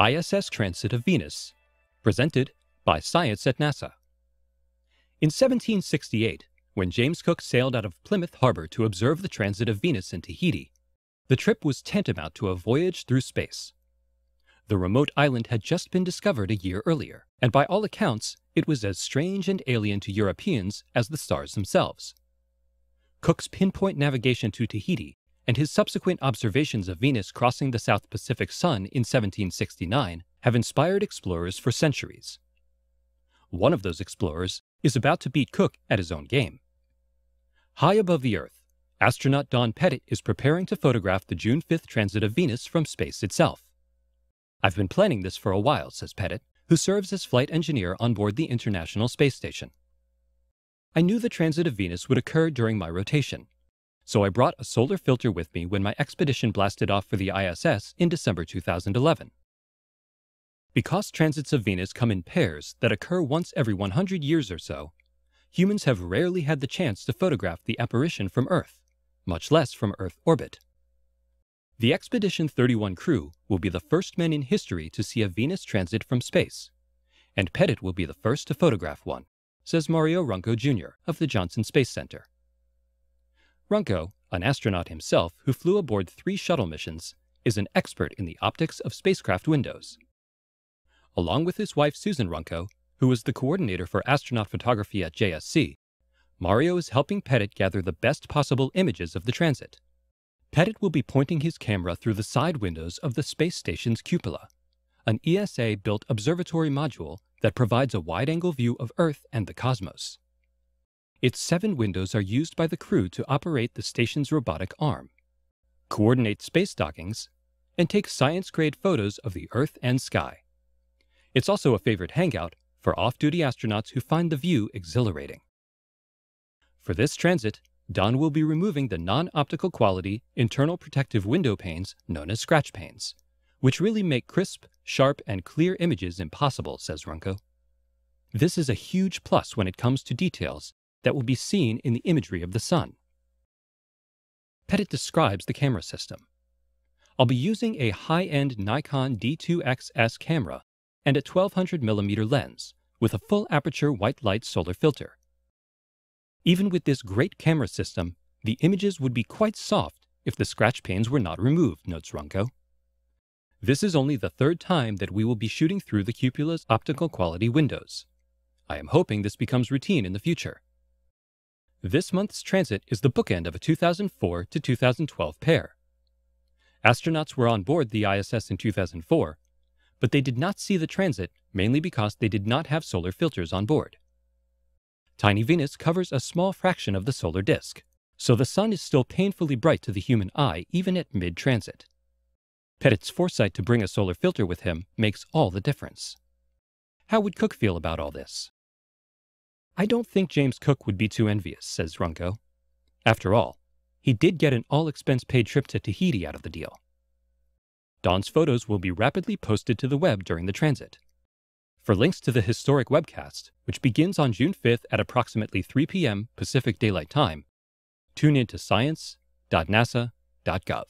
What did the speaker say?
ISS Transit of Venus, presented by Science at NASA. In 1768, when James Cook sailed out of Plymouth Harbor to observe the transit of Venus in Tahiti, the trip was tantamount to a voyage through space. The remote island had just been discovered a year earlier, and by all accounts, it was as strange and alien to Europeans as the stars themselves. Cook's pinpoint navigation to Tahiti and his subsequent observations of Venus crossing the South Pacific Sun in 1769 have inspired explorers for centuries. One of those explorers is about to beat Cook at his own game. High above the Earth, astronaut Don Pettit is preparing to photograph the June 5th transit of Venus from space itself. "I've been planning this for a while," says Pettit, who serves as flight engineer on board the International Space Station. "I knew the transit of Venus would occur during my rotation, so I brought a solar filter with me when my expedition blasted off for the ISS in December 2011. Because transits of Venus come in pairs that occur once every 100 years or so, humans have rarely had the chance to photograph the apparition from Earth, much less from Earth orbit. The Expedition 31 crew will be the first men in history to see a Venus transit from space, and Pettit will be the first to photograph one," says Mario Runco Jr. of the Johnson Space Center. Runco, an astronaut himself who flew aboard 3 shuttle missions, is an expert in the optics of spacecraft windows. Along with his wife Susan Runco, who is the coordinator for astronaut photography at JSC, Mario is helping Pettit gather the best possible images of the transit. Pettit will be pointing his camera through the side windows of the space station's cupola, an ESA-built observatory module that provides a wide-angle view of Earth and the cosmos. Its 7 windows are used by the crew to operate the station's robotic arm, coordinate space dockings, and take science-grade photos of the Earth and sky. It's also a favorite hangout for off-duty astronauts who find the view exhilarating. For this transit, Don will be removing the non-optical quality internal protective window panes known as scratch panes, which really make crisp, sharp, and clear images impossible, says Runco. This is a huge plus when it comes to details that will be seen in the imagery of the sun. Pettit describes the camera system. "I'll be using a high-end Nikon D2XS camera and a 1200mm lens with a full aperture white light solar filter. Even with this great camera system, the images would be quite soft if the scratch panes were not removed," notes Runco. "This is only the 3rd time that we will be shooting through the cupola's optical quality windows. I am hoping this becomes routine in the future." This month's transit is the bookend of a 2004 to 2012 pair. Astronauts were on board the ISS in 2004, but they did not see the transit mainly because they did not have solar filters on board. Tiny Venus covers a small fraction of the solar disk, so the sun is still painfully bright to the human eye even at mid-transit. Pettit's foresight to bring a solar filter with him makes all the difference. How would Cook feel about all this? "I don't think James Cook would be too envious," says Runco. "After all, he did get an all-expense-paid trip to Tahiti out of the deal." Don's photos will be rapidly posted to the web during the transit. For links to the historic webcast, which begins on June 5th at approximately 3 p.m. Pacific Daylight Time, tune in to science.nasa.gov.